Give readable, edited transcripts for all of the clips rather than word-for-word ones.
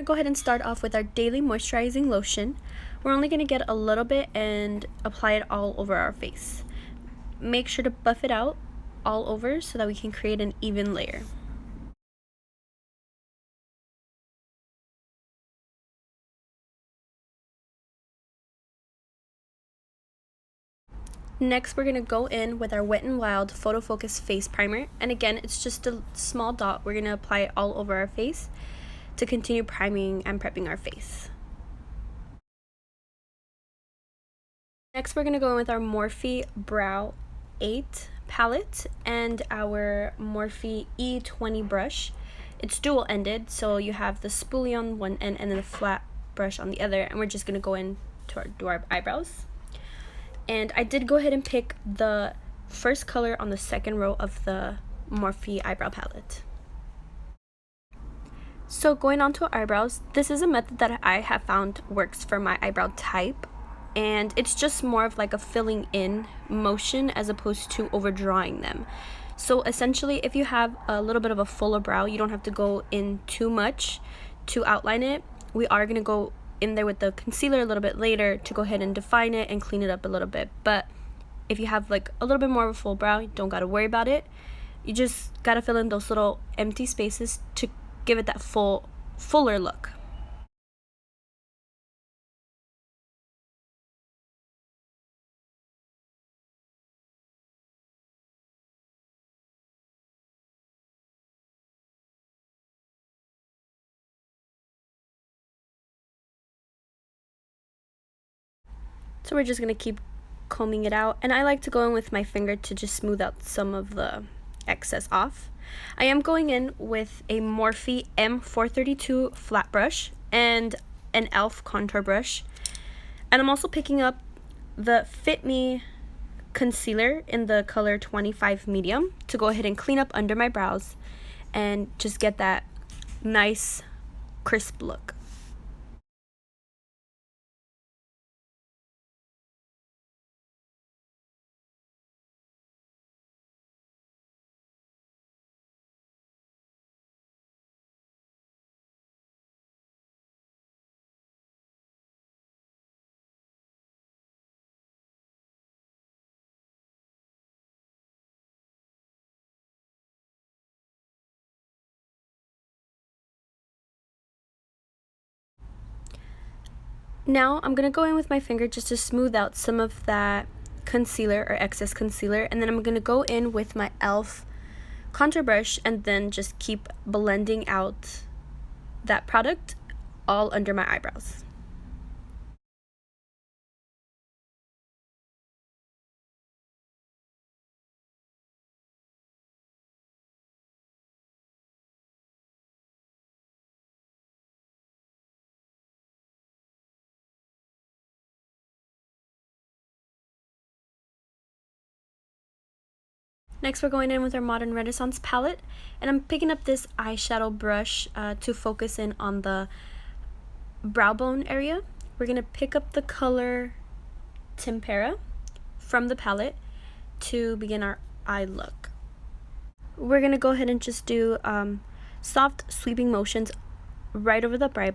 Go ahead and start off with our daily moisturizing lotion. We're only going to get a little bit and apply it all over our face. Make sure to buff it out all over so that we can create an even layer. Next, we're going to go in with our Wet n Wild Photo Focus Face Primer. And again, it's just a small dot. We're going to apply it all over our face to continue priming and prepping our face. Next, we're going to go in with our Morphe Brow 8 palette and our Morphe E20 brush. It's dual-ended, so you have the spoolie on one end and then a flat brush on the other, and we're just going to go in to do our eyebrows. And I did go ahead and pick the first color on the second row of the Morphe eyebrow palette. So going on to our eyebrows, this is a method that I have found works for my eyebrow type. And it's just more of like a filling in motion as opposed to overdrawing them. So essentially, if you have a little bit of a fuller brow, you don't have to go in too much to outline it. We are going to go in there with the concealer a little bit later to go ahead and define it and clean it up a little bit. But if you have like a little bit more of a full brow, you don't got to worry about it. You just got to fill in those little empty spaces to give it that fuller look. So we're just going to keep combing it out, and I like to go in with my finger to just smooth out some of the excess off. I am going in with a Morphe M432 flat brush and an e.l.f. contour brush, and I'm also picking up the Fit Me concealer in the color 25 medium to go ahead and clean up under my brows and just get that nice crisp look. Now I'm going to go in with my finger just to smooth out some of that concealer or excess concealer, and then I'm going to go in with my e.l.f. contour brush and then just keep blending out that product all under my eyebrows. Next, we're going in with our Modern Renaissance palette, and I'm picking up this eyeshadow brush to focus in on the brow bone area. We're going to pick up the color Tempera from the palette to begin our eye look. We're going to go ahead and just do soft sweeping motions right over the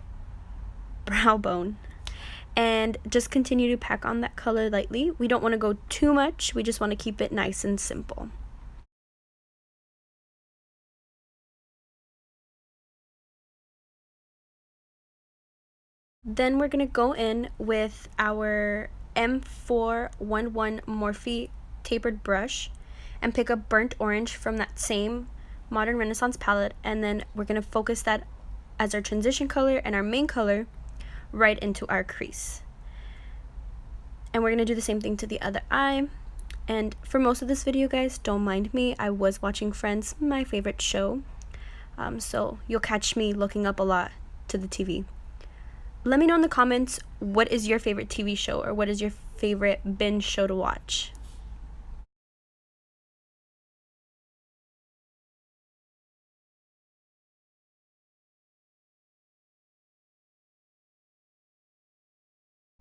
brow bone, and just continue to pack on that color lightly. We don't want to go too much, we just want to keep it nice and simple. Then we're going to go in with our M411 Morphe tapered brush and pick up Burnt Orange from that same Modern Renaissance palette, and then we're going to focus that as our transition color and our main color right into our crease. And we're going to do the same thing to the other eye. And for most of this video, guys, don't mind me. I was watching Friends, my favorite show. So you'll catch me looking up a lot to the TV. Let me know in the comments, what is your favorite TV show, or what is your favorite binge show to watch?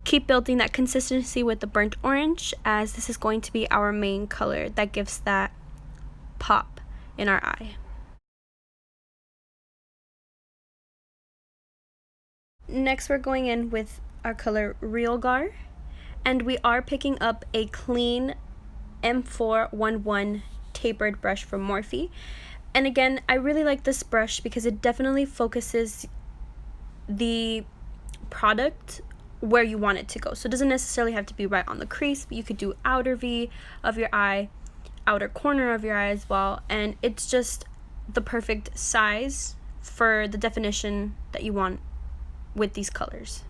Keep building that consistency with the burnt orange, as this is going to be our main color that gives that pop in our eye. Next, we're going in with our color Realgar, and we are picking up a clean M411 tapered brush from Morphe. And again, I really like this brush because it definitely focuses the product where you want it to go. So it doesn't necessarily have to be right on the crease, but you could do outer V of your eye, outer corner of your eye as well, and it's just the perfect size for the definition that you want with these colors.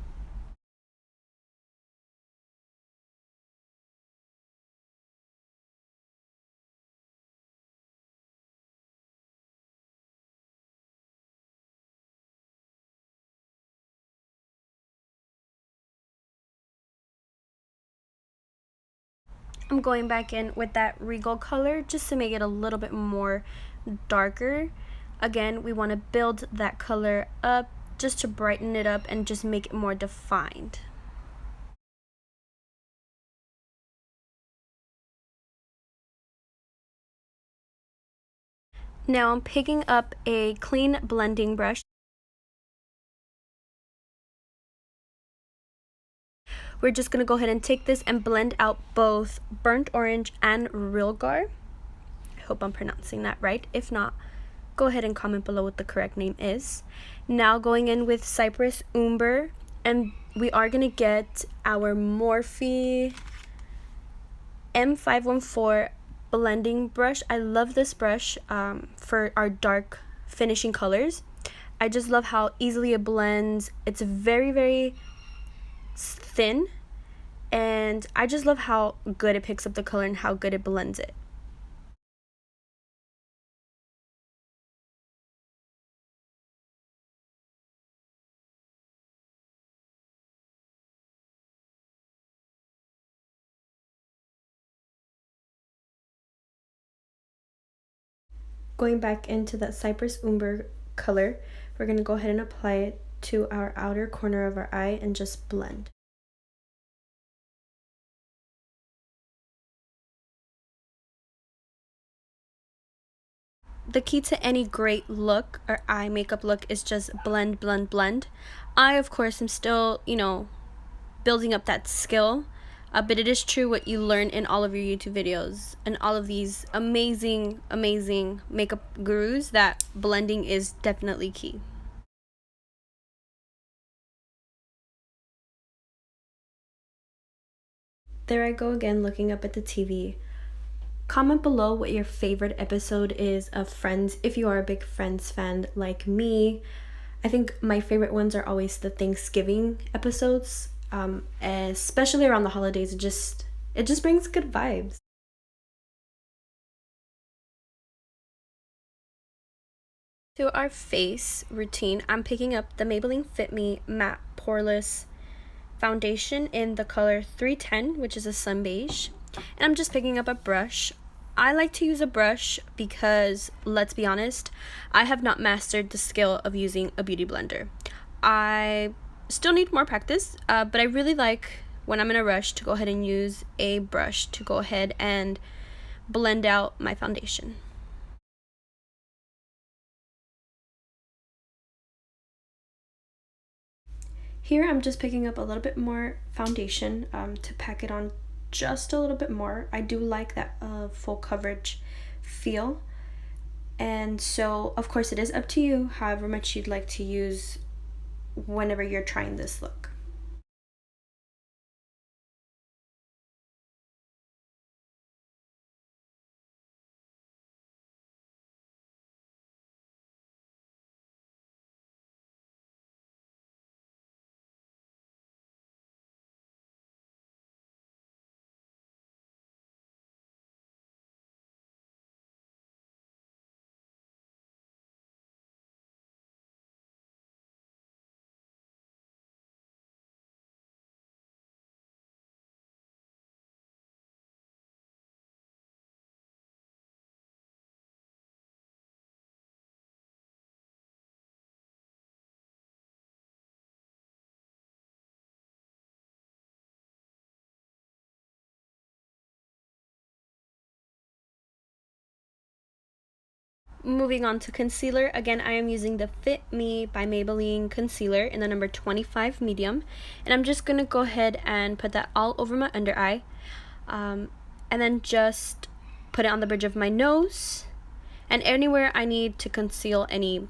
I'm going back in with that Regal color just to make it a little bit more darker. Again, we want to build that color up just to brighten it up and just make it more defined. Now I'm picking up a clean blending brush. We're just going to go ahead and take this and blend out both Burnt Orange and Realgar. I hope I'm pronouncing that right. If not, go ahead and comment below what the correct name is. Now going in with Cypress Umber, and we are going to get our Morphe M514 blending brush. I love this brush for our dark finishing colors. I just love how easily it blends. It's very, very thin, and I just love how good it picks up the color and how good it blends it. Going back into that Cypress Umber color, we're going to go ahead and apply it to our outer corner of our eye and just blend. The key to any great look or eye makeup look is just blend, blend, blend. I, of course, am still, building up that skill. But it is true what you learn in all of your YouTube videos and all of these amazing, amazing makeup gurus, that blending is definitely key. There I go again looking up at the TV. Comment below what your favorite episode is of Friends if you are a big Friends fan like me. I think my favorite ones are always the Thanksgiving episodes, especially around the holidays. It just brings good vibes. To our face routine, I'm picking up the Maybelline Fit Me Matte Poreless Foundation in the color 310, which is a sun beige. And I'm just picking up a brush. I like to use a brush because, let's be honest, I have not mastered the skill of using a beauty blender. I still need more practice, but I really like, when I'm in a rush, to go ahead and use a brush to go ahead and blend out my foundation. Here I'm just picking up a little bit more foundation to pack it on just a little bit more. I do like that full coverage feel. And so, of course, it is up to you however much you'd like to use whenever you're trying this look. Moving on to concealer, again I am using the Fit Me by Maybelline concealer in the number 25 medium, and I'm just gonna go ahead and put that all over my under eye, and then just put it on the bridge of my nose and anywhere I need to conceal any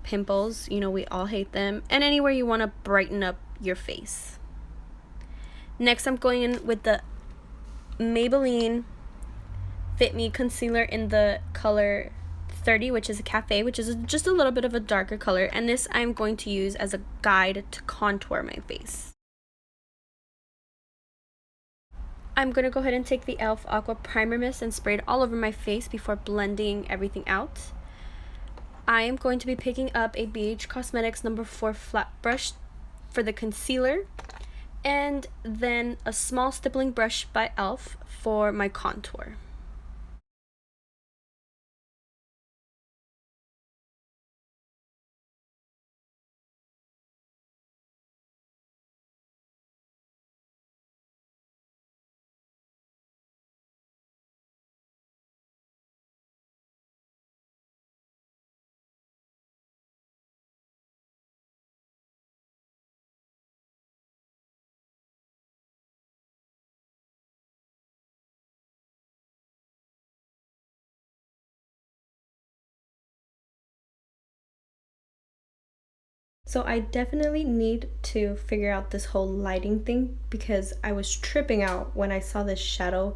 pimples. You know, we all hate them, and anywhere you want to brighten up your face. Next, I'm going in with the Maybelline Fit Me concealer in the color 30, which is a cafe, which is just a little bit of a darker color, and this I'm going to use as a guide to contour my face. I'm going to go ahead and take the e.l.f. Aqua Primer Mist and spray it all over my face before blending everything out. I am going to be picking up a BH Cosmetics number 4 flat brush for the concealer, and then a small stippling brush by e.l.f. for my contour. So I definitely need to figure out this whole lighting thing, because I was tripping out when I saw this shadow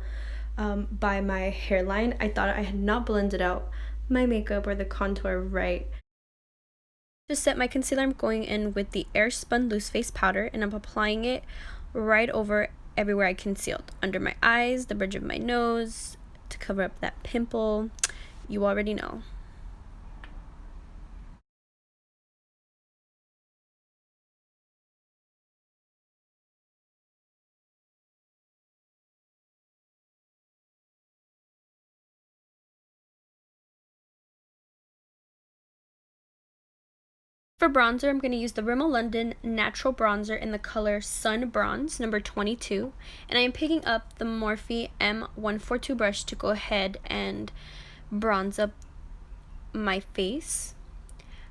by my hairline. I thought I had not blended out my makeup or the contour right. To set my concealer, I'm going in with the Airspun Loose Face Powder, and I'm applying it right over everywhere I concealed. Under my eyes, the bridge of my nose, to cover up that pimple. You already know. For bronzer, I'm going to use the Rimmel London Natural Bronzer in the color Sun Bronze, number 22. And I am picking up the Morphe M142 brush to go ahead and bronze up my face.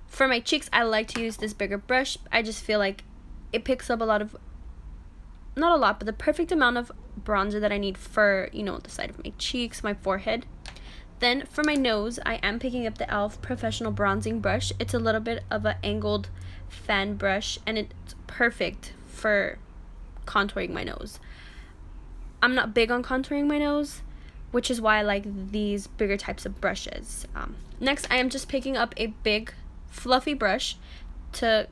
For my cheeks, I like to use this bigger brush. I just feel like it picks up a lot of, not a lot, but the perfect amount of bronzer that I need for, you know, the side of my cheeks, my forehead. Then for my nose, I am picking up the e.l.f. Professional Bronzing Brush. It's a little bit of an angled fan brush, and it's perfect for contouring my nose. I'm not big on contouring my nose, which is why I like these bigger types of brushes. Next, I am just picking up a big fluffy brush to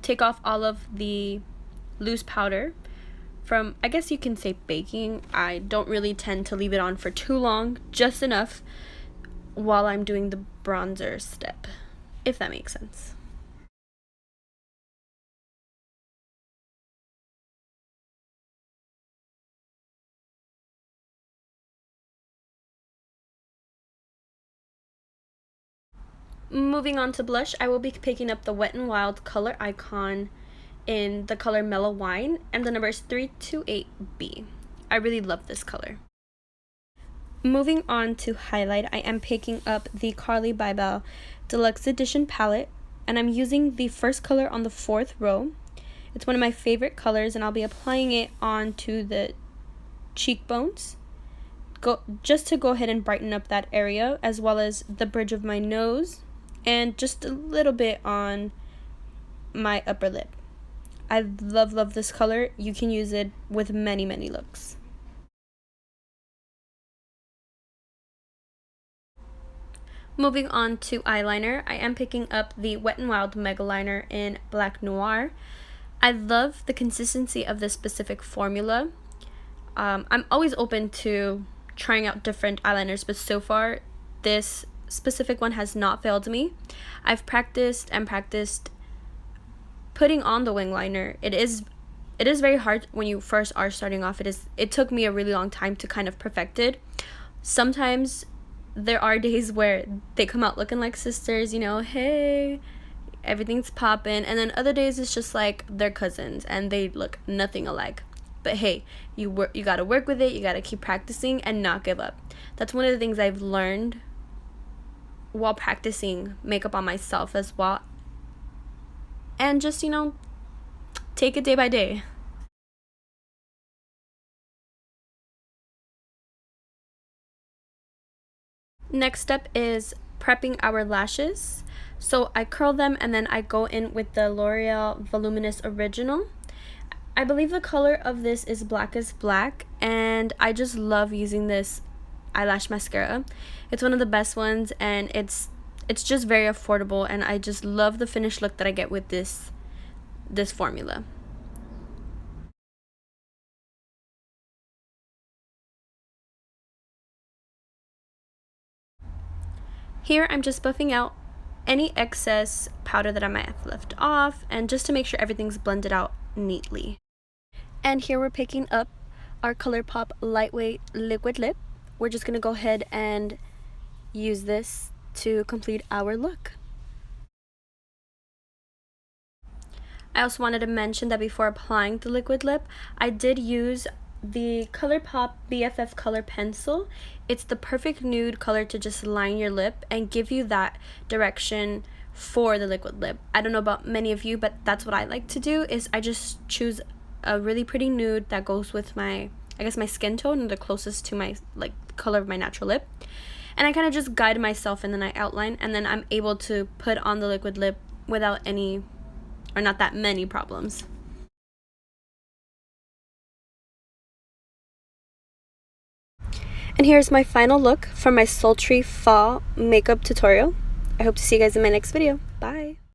take off all of the loose powder from, I guess you can say, baking. I don't really tend to leave it on for too long, just enough while I'm doing the bronzer step, if that makes sense. Moving on to blush, I will be picking up the Wet n Wild Color Icon in the color Mellow Wine, and the number is 328B. I really love this color. Moving on to highlight, I am picking up the Carli Bybel Deluxe Edition palette, and I'm using the first color on the 4th row. It's one of my favorite colors, and I'll be applying it onto the cheekbones, just to go ahead and brighten up that area, as well as the bridge of my nose, and just a little bit on my upper lip. I love this color. You can use it with many looks. Moving on to eyeliner, I am picking up the Wet n Wild Mega Liner in Black Noir. I love the consistency of this specific formula. I'm always open to trying out different eyeliners, but so far this specific one has not failed me. I've practiced putting on the wing liner. It is very hard when you first are starting off. It took me a really long time to kind of perfect it. Sometimes there are days where they come out looking like sisters, you know, hey, everything's popping, and then other days it's just like they're cousins and they look nothing alike. But hey, you gotta work with it, you gotta keep practicing and not give up. That's one of the things I've learned while practicing makeup on myself as well. And just, you know, take it day by day. Next step is prepping our lashes. So I curl them and then I go in with the L'Oreal Voluminous Original. I believe the color of this is Black is Black, and I just love using this eyelash mascara. It's one of the best ones, and it's just very affordable, and I just love the finished look that I get with this formula. Here I'm just buffing out any excess powder that I might have left off, and just to make sure everything's blended out neatly. And here we're picking up our ColourPop Lightweight Liquid Lip. We're just gonna go ahead and use this to complete our look. I also wanted to mention that before applying the liquid lip, I did use the ColourPop BFF Color Pencil. It's the perfect nude color to just line your lip and give you that direction for the liquid lip. I don't know about many of you, but that's what I like to do, is I just choose a really pretty nude that goes with my, I guess, my skin tone and the closest to my color of my natural lip. And I kind of just guide myself and then I outline, and then I'm able to put on the liquid lip without any, or not that many problems. And here's my final look for my sultry fall makeup tutorial. I hope to see you guys in my next video. Bye!